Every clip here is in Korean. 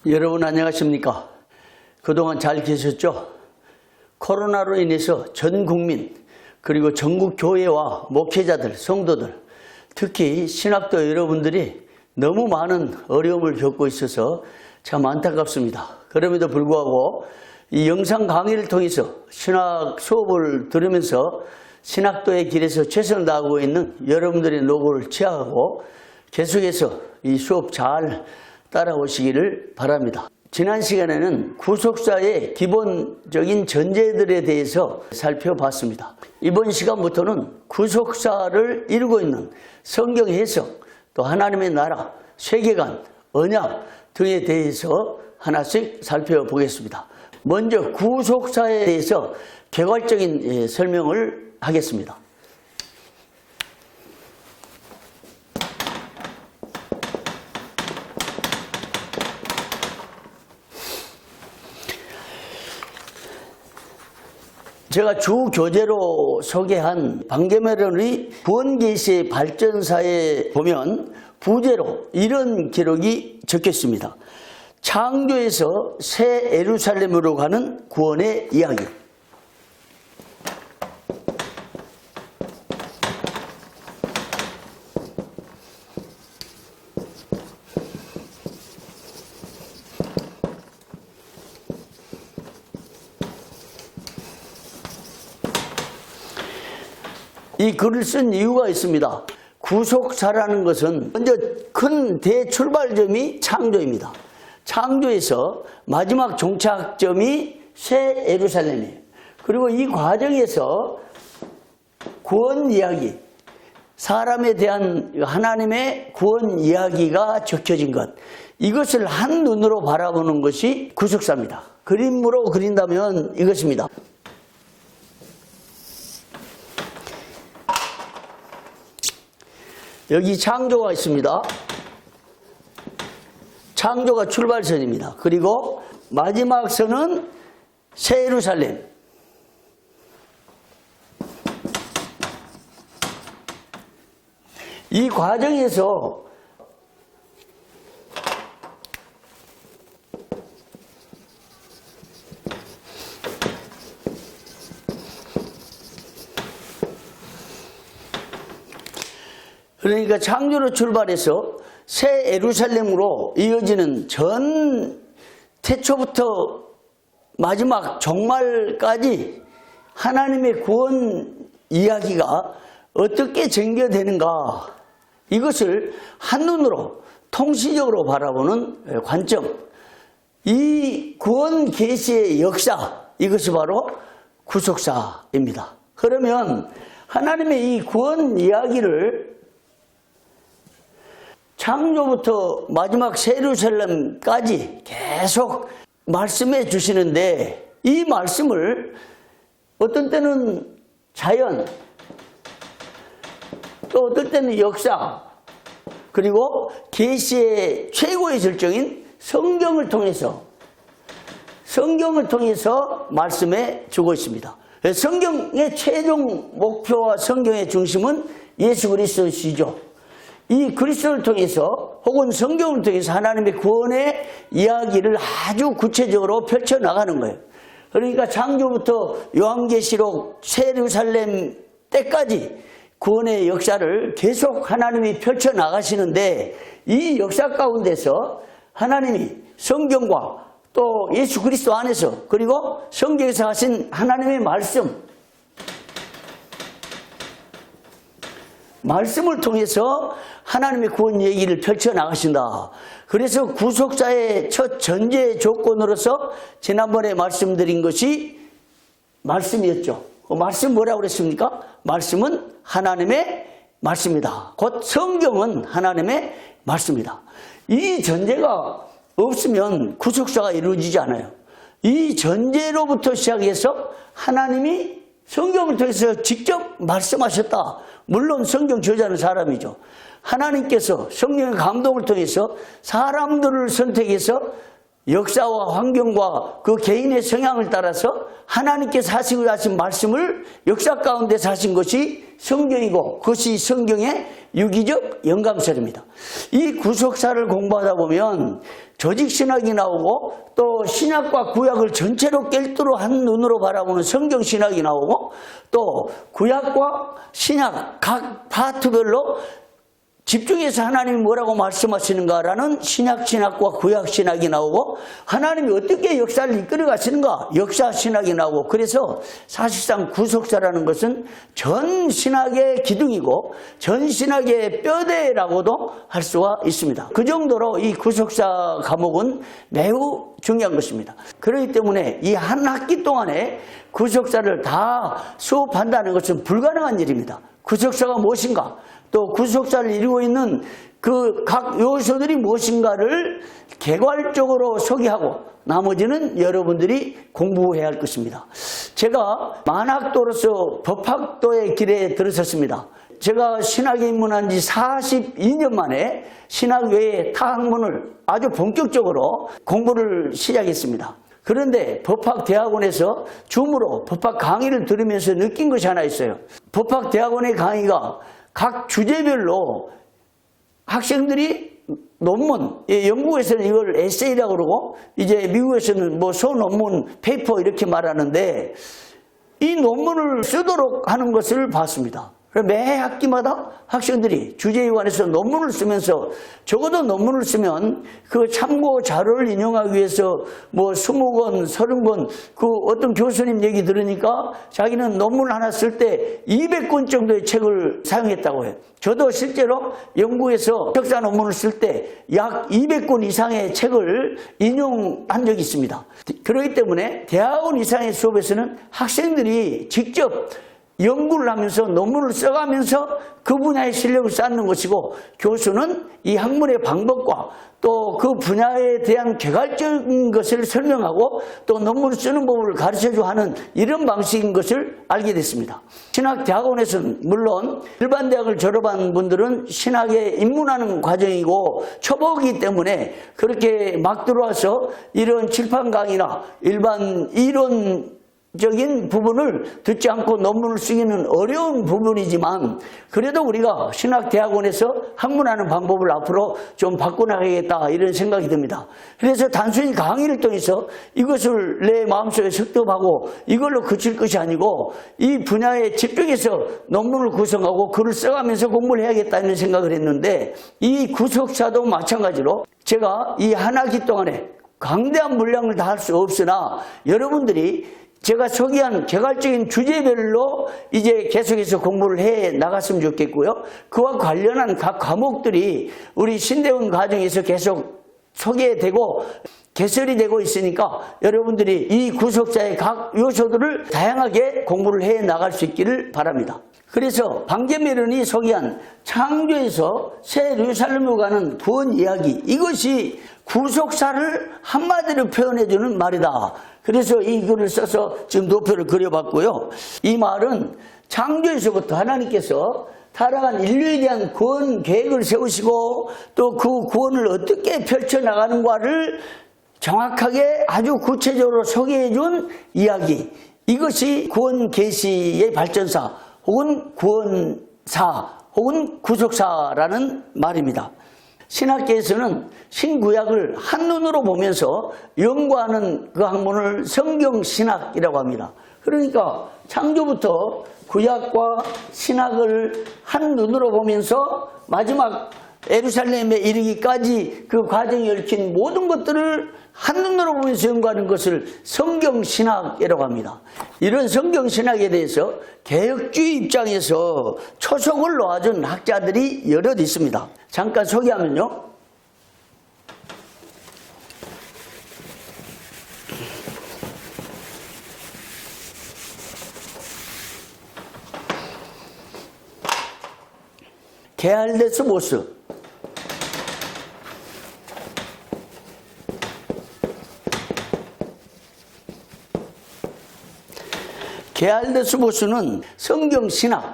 여러분 안녕하십니까? 그동안 잘 계셨죠? 코로나로 인해서 전 국민 그리고 전국 교회와 목회자들, 성도들, 특히 신학도 여러분들이 너무 많은 어려움을 겪고 있어서 참 안타깝습니다. 그럼에도 불구하고 이 영상 강의를 통해서 신학 수업을 들으면서 신학도의 길에서 최선을 다하고 있는 여러분들의 노고를 취하고 계속해서 이 수업 잘 따라오시기를 바랍니다. 지난 시간에는 구속사의 기본적인 전제들에 대해서 살펴봤습니다. 이번 시간부터는 구속사를 이루고 있는 성경 해석, 또 하나님의 나라, 세계관, 언약 등에 대해서 하나씩 살펴보겠습니다. 먼저 구속사에 대해서 개괄적인 설명을 하겠습니다. 제가 주 교재로 소개한 방개메론의 구원계시의 발전사에 보면 부제로 이런 기록이 적혀 있습니다. 창조에서 새 예루살렘으로 가는 구원의 이야기. 이 글을 쓴 이유가 있습니다. 구속사라는 것은 먼저 큰 대출발점이 창조입니다. 창조에서 마지막 종착점이 새 예루살렘이에요. 그리고 이 과정에서 구원 이야기, 사람에 대한 하나님의 구원 이야기가 적혀진 것, 이것을 한눈으로 바라보는 것이 구속사입니다. 그림으로 그린다면 이것입니다. 여기 창조가 있습니다. 창조가 출발선입니다. 그리고 마지막 선은 새 예루살렘. 이 과정에서 그러니까 창조로 출발해서 새 예루살렘으로 이어지는 전 태초부터 마지막 종말까지 하나님의 구원 이야기가 어떻게 전개되는가, 이것을 한눈으로 통시적으로 바라보는 관점, 이 구원 계시의 역사, 이것이 바로 구속사입니다. 그러면 하나님의 이 구원 이야기를 창조부터 마지막 새 예루살렘까지 계속 말씀해 주시는데, 이 말씀을 어떤 때는 자연, 또 어떤 때는 역사, 그리고 계시의 최고의 절정인 성경을 통해서 말씀해 주고 있습니다. 성경의 최종 목표와 성경의 중심은 예수 그리스도시죠. 이 그리스도를 통해서 혹은 성경을 통해서 하나님의 구원의 이야기를 아주 구체적으로 펼쳐나가는 거예요. 그러니까 창조부터 요한계시록 새 예루살렘 때까지 구원의 역사를 계속 하나님이 펼쳐나가시는데, 이 역사 가운데서 하나님이 성경과 또 예수 그리스도 안에서, 그리고 성경에서 하신 하나님의 말씀을 통해서 하나님의 구원 얘기를 펼쳐나가신다. 그래서 구속사의 첫 전제 조건으로서 지난번에 말씀드린 것이 말씀이었죠. 그 말씀 뭐라고 그랬습니까? 말씀은 하나님의 말씀이다. 곧 성경은 하나님의 말씀이다. 이 전제가 없으면 구속사가 이루어지지 않아요. 이 전제로부터 시작해서 하나님이 성경을 통해서 직접 말씀하셨다. 물론 성경 저자는 사람이죠. 하나님께서 성령의 감동을 통해서 사람들을 선택해서 역사와 환경과 그 개인의 성향을 따라서 하나님께서 하신 말씀을 역사 가운데서 하신 것이 성경이고, 그것이 성경의 유기적 영감설입니다. 이 구속사를 공부하다 보면 조직신학이 나오고 또 신약과 구약을 전체로 꿰뚫어 한 눈으로 바라보는 성경신학이 나오고 또 구약과 신약 각 파트별로 집중해서 하나님이 뭐라고 말씀하시는가라는 신약신학과 구약신학이 나오고 하나님이 어떻게 역사를 이끌어 가시는가 역사신학이 나오고 그래서 사실상 구속사라는 것은 전 신학의 기둥이고 전 신학의 뼈대라고도 할 수가 있습니다. 그 정도로 이 구속사 과목은 매우 중요한 것입니다. 그렇기 때문에 이 한 학기 동안에 구속사를 다 수업한다는 것은 불가능한 일입니다. 구속사가 무엇인가? 또 구속사를 이루고 있는 그 각 요소들이 무엇인가를 개괄적으로 소개하고 나머지는 여러분들이 공부해야 할 것입니다. 제가 만학도로서 법학도의 길에 들어섰습니다. 제가 신학에 입문한 지 42년 만에 신학 외에 타 학문을 아주 본격적으로 공부를 시작했습니다. 그런데 법학대학원에서 줌으로 법학 강의를 들으면서 느낀 것이 하나 있어요. 법학대학원의 강의가 각 주제별로 학생들이 논문, 영국에서는 이걸 에세이라고 그러고 이제 미국에서는 뭐 소논문, 페이퍼 이렇게 말하는데 이 논문을 쓰도록 하는 것을 봤습니다. 매 학기마다 학생들이 주제에 관해서 논문을 쓰면서 적어도 논문을 쓰면 그 참고 자료를 인용하기 위해서 뭐 20권, 30권 그 어떤 교수님 얘기 들으니까 자기는 논문 하나 쓸 때 200권 정도의 책을 사용했다고 해요. 저도 실제로 영국에서 역사 논문을 쓸 때 약 200권 이상의 책을 인용한 적이 있습니다. 그렇기 때문에 대학원 이상의 수업에서는 학생들이 직접 연구를 하면서 논문을 써가면서 그 분야의 실력을 쌓는 것이고 교수는 이 학문의 방법과 또 그 분야에 대한 개괄적인 것을 설명하고 또 논문을 쓰는 법을 가르쳐주고 하는 이런 방식인 것을 알게 됐습니다. 신학대학원에서는 물론 일반 대학을 졸업한 분들은 신학에 입문하는 과정이고 초보이기 때문에 그렇게 막 들어와서 이런 칠판 강의나 일반 이론 적인 부분을 듣지 않고 논문을 쓰기는 어려운 부분이지만 그래도 우리가 신학대학원에서 학문하는 방법을 앞으로 좀 바꿔나가야겠다 이런 생각이 듭니다. 그래서 단순히 강의를 통해서 이것을 내 마음속에 습득하고 이걸로 그칠 것이 아니고 이 분야에 집중해서 논문을 구성하고 글을 써가면서 공부를 해야겠다는 생각을 했는데 이 구속사도 마찬가지로 제가 이 한 학기 동안에 강대한 분량을 다 할 수 없으나 여러분들이 제가 소개한 개괄적인 주제별로 이제 계속해서 공부를 해 나갔으면 좋겠고요. 그와 관련한 각 과목들이 우리 신대원 과정에서 계속 소개되고 개설이 되고 있으니까 여러분들이 이 구속사의 각 요소들을 다양하게 공부를 해 나갈 수 있기를 바랍니다. 그래서 방개메론이 소개한 창조에서 새 예루살렘으로 가는 구원 이야기, 이것이 구속사를 한마디로 표현해주는 말이다. 그래서 이 글을 써서 지금 도표를 그려봤고요. 이 말은 창조에서부터 하나님께서 타락한 인류에 대한 구원 계획을 세우시고 또 그 구원을 어떻게 펼쳐나가는가를 정확하게 아주 구체적으로 소개해준 이야기, 이것이 구원 계시의 발전사 혹은 구원사 혹은 구속사라는 말입니다. 신학계에서는 신구약을 한눈으로 보면서 연구하는 그 학문을 성경신학이라고 합니다. 그러니까 창조부터 구약과 신학을 한눈으로 보면서 마지막 예루살렘에 이르기까지 그 과정이 얽힌 모든 것들을 한눈으로 보면서 연구하는 것을 성경신학이라고 합니다. 이런 성경신학에 대해서 개혁주의 입장에서 초석을 놓아준 학자들이 여럿 있습니다. 잠깐 소개하면요. 게알데스 보스, 게알데스 보스는 성경신학을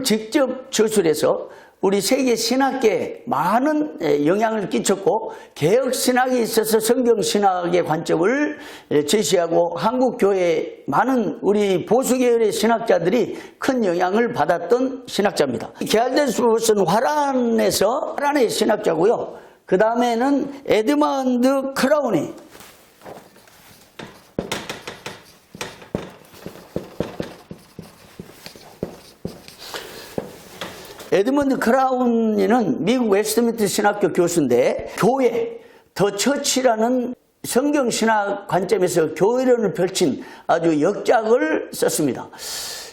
직접 저술해서 우리 세계 신학계에 많은 영향을 끼쳤고 개혁신학에 있어서 성경신학의 관점을 제시하고 한국교회에 많은 우리 보수계열의 신학자들이 큰 영향을 받았던 신학자입니다. 게알데스 보스는 화란의 신학자고요. 그 다음에는 에드먼드 크라우니. 에드먼드 크라우니는 미국 웨스트민스터 신학교 교수인데 교회, 더 처치라는 성경신학 관점에서 교회론을 펼친 아주 역작을 썼습니다.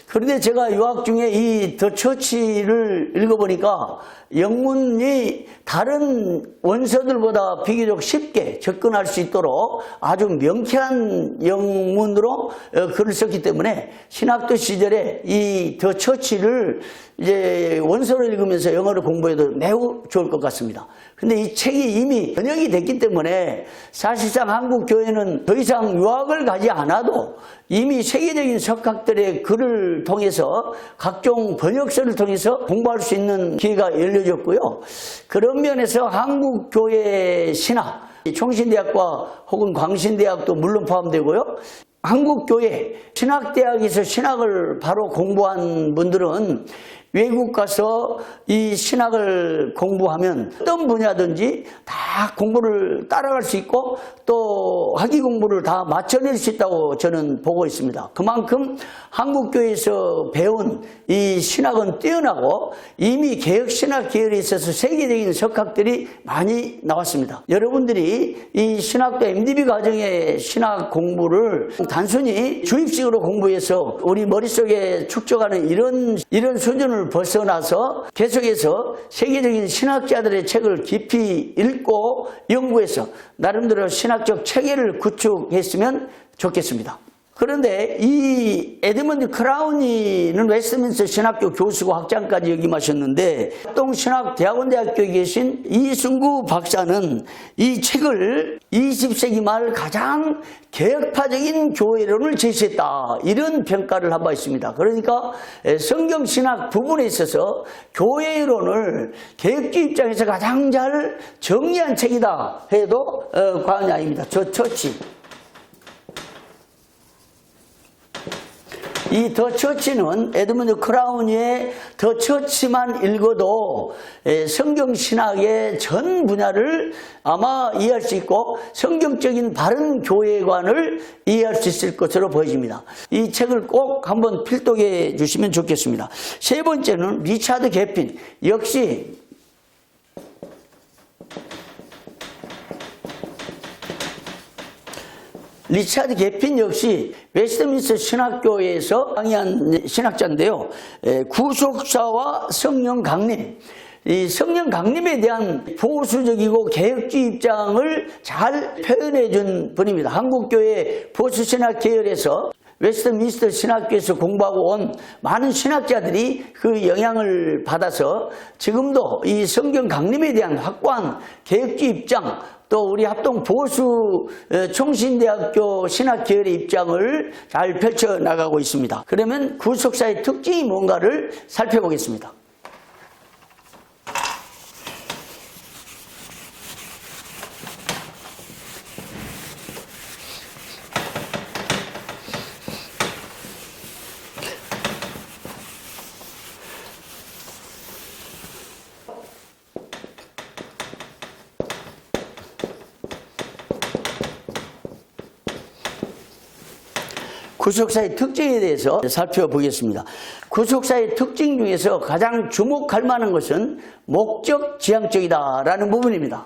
그런데 제가 유학 중에 이 더 처치를 읽어보니까 영문이 다른 원서들보다 비교적 쉽게 접근할 수 있도록 아주 명쾌한 영문으로 글을 썼기 때문에 신학도 시절에 이 더 처치를 이제 원서를 읽으면서 영어를 공부해도 매우 좋을 것 같습니다. 근데 이 책이 이미 번역이 됐기 때문에 사실상 한국 교회는 더 이상 유학을 가지 않아도 이미 세계적인 석학들의 글을 통해서 각종 번역서를 통해서 공부할 수 있는 기회가 열려졌고요. 그런 면에서 한국 교회 신학, 총신대학과 혹은 광신대학도 물론 포함되고요. 한국 교회 신학대학에서 신학을 바로 공부한 분들은 외국 가서 이 신학을 공부하면 어떤 분야든지 다 공부를 따라갈 수 있고 또 학위 공부를 다 맞춰낼 수 있다고 저는 보고 있습니다. 그만큼 한국교회에서 배운 이 신학은 뛰어나고 이미 개혁신학 계열에 있어서 세계적인 석학들이 많이 나왔습니다. 여러분들이 이 신학도 MDB 과정의 신학 공부를 단순히 주입식으로 공부해서 우리 머릿속에 축적하는 이런 수준을 벗어나서 계속해서 세계적인 신학자들의 책을 깊이 읽고 연구해서 나름대로 신학적 체계를 구축했으면 좋겠습니다. 그런데 이 에드먼드 크라우니는 웨스트민스터 신학교 교수고 학장까지 역임하셨는데 합동신학대학원대학교에 계신 이승구 박사는 이 책을 20세기 말 가장 개혁파적인 교회론을 제시했다, 이런 평가를 한 바 있습니다. 그러니까 성경신학 부분에 있어서 교회론을 개혁주의 입장에서 가장 잘 정리한 책이다 해도 과언이 아닙니다. 더 처치. 이 더 처치는 에드먼드 크라우니의 더 처치만 읽어도 성경신학의 전 분야를 아마 이해할 수 있고 성경적인 바른 교회관을 이해할 수 있을 것으로 보여집니다. 이 책을 꼭 한번 필독해 주시면 좋겠습니다. 세 번째는 리차드 개핀. 역시 리차드 개핀 역시 웨스트민스터 신학교에서 강의한 신학자인데요. 구속사와 성령 강림, 이 성령 강림에 대한 보수적이고 개혁주의 입장을 잘 표현해 준 분입니다. 한국교회 보수신학 계열에서 웨스트민스터 신학교에서 공부하고 온 많은 신학자들이 그 영향을 받아서 지금도 이 성경 강림에 대한 확고한 개혁주의 입장, 또 우리 합동 보수 총신대학교 신학 계열의 입장을 잘 펼쳐나가고 있습니다. 그러면 구속사의 특징이 뭔가를 살펴보겠습니다. 구속사의 특징에 대해서 살펴보겠습니다. 구속사의 특징 중에서 가장 주목할 만한 것은 목적 지향적이다라는 부분입니다.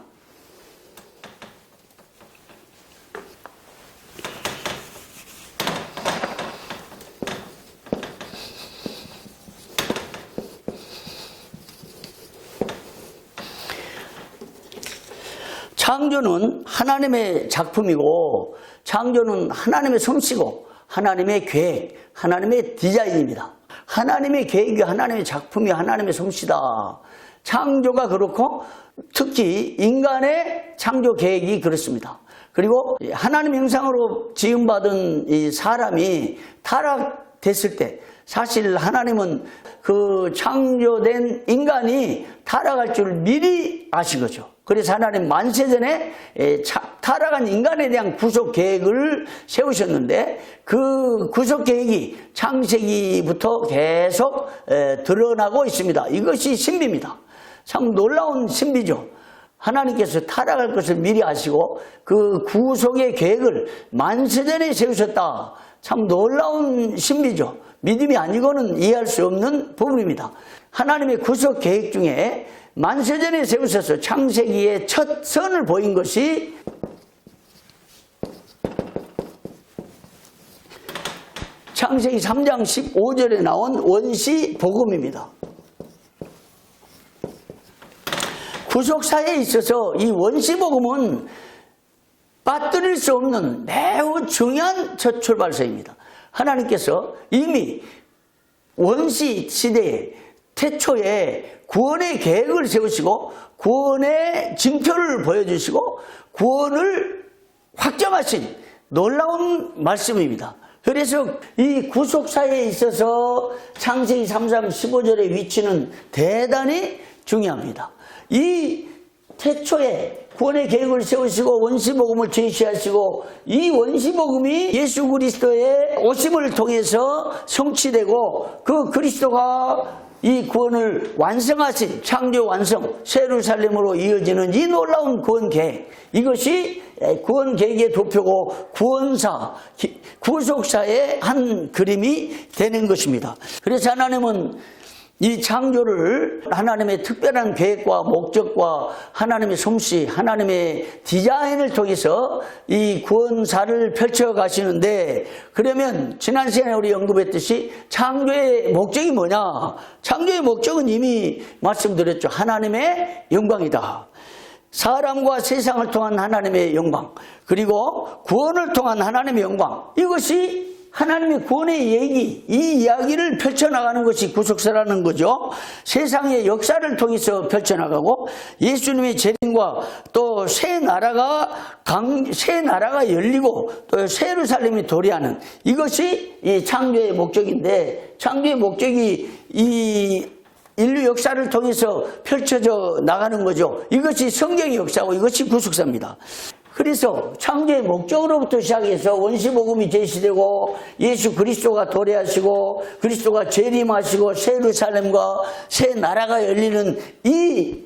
창조는 하나님의 작품이고 창조는 하나님의 솜씨고 하나님의 계획, 하나님의 디자인입니다. 하나님의 계획이 하나님의 작품이 하나님의 솜씨다. 창조가 그렇고 특히 인간의 창조 계획이 그렇습니다. 그리고 하나님 형상으로 지음받은 이 사람이 타락됐을 때 사실 하나님은 그 창조된 인간이 타락할 줄 미리 아신 거죠. 그래서 하나님 만세전에 타락한 인간에 대한 구속 계획을 세우셨는데 그 구속 계획이 창세기부터 계속 드러나고 있습니다. 이것이 신비입니다. 참 놀라운 신비죠. 하나님께서 타락할 것을 미리 아시고 그 구속의 계획을 만세전에 세우셨다. 참 놀라운 신비죠. 믿음이 아니고는 이해할 수 없는 부분입니다. 하나님의 구속 계획 중에 만세전에 세우셔서 창세기의 첫 선을 보인 것이 창세기 3장 15절에 나온 원시 복음입니다. 구속사에 있어서 이 원시 복음은 빠뜨릴 수 없는 매우 중요한 첫 출발서입니다. 하나님께서 이미 원시 시대에 태초에 구원의 계획을 세우시고 구원의 징표를 보여주시고 구원을 확정하신 놀라운 말씀입니다. 그래서 이 구속사에 있어서 창세기 3장 15절의 위치는 대단히 중요합니다. 이 태초에 구원의 계획을 세우시고 원시복음을 제시하시고 이 원시복음이 예수 그리스도의 오심을 통해서 성취되고 그 그리스도가 이 구원을 완성하신 창조 완성 예루살렘으로 이어지는 이 놀라운 구원 계획, 이것이 구원 계획의 도표고 구원사, 구속사의 한 그림이 되는 것입니다. 그래서 하나님은 이 창조를 하나님의 특별한 계획과 목적과 하나님의 솜씨, 하나님의 디자인을 통해서 이 구원사를 펼쳐가시는데, 그러면 지난 시간에 우리 언급했듯이 창조의 목적이 뭐냐? 창조의 목적은 이미 말씀드렸죠. 하나님의 영광이다. 사람과 세상을 통한 하나님의 영광, 그리고 구원을 통한 하나님의 영광, 이것이 하나님의 구원의 얘기, 이 이야기를 펼쳐나가는 것이 구속사라는 거죠. 세상의 역사를 통해서 펼쳐나가고 예수님의 재림과 또 새 나라가 열리고 또 새 예루살렘이 도래하는, 이것이 이 창조의 목적인데, 창조의 목적이 이 인류 역사를 통해서 펼쳐져 나가는 거죠. 이것이 성경의 역사고 이것이 구속사입니다. 그래서 창조의 목적으로부터 시작해서 원시복음이 제시되고 예수 그리스도가 도래하시고 그리스도가 재림하시고 새 예루살렘과 새 나라가 열리는 이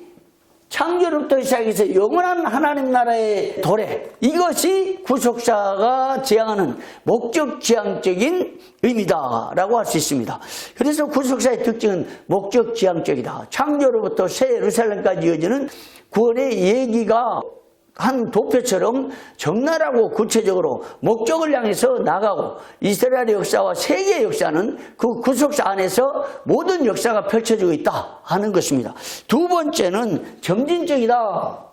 창조로부터 시작해서 영원한 하나님 나라의 도래, 이것이 구속사가 지향하는 목적 지향적인 의미다라고 할 수 있습니다. 그래서 구속사의 특징은 목적 지향적이다. 창조로부터 새 예루살렘까지 이어지는 구원의 얘기가 한 도표처럼 적나라하고 구체적으로 목적을 향해서 나가고, 이스라엘의 역사와 세계의 역사는 그 구속사 안에서 모든 역사가 펼쳐지고 있다 하는 것입니다. 두 번째는 점진적이다.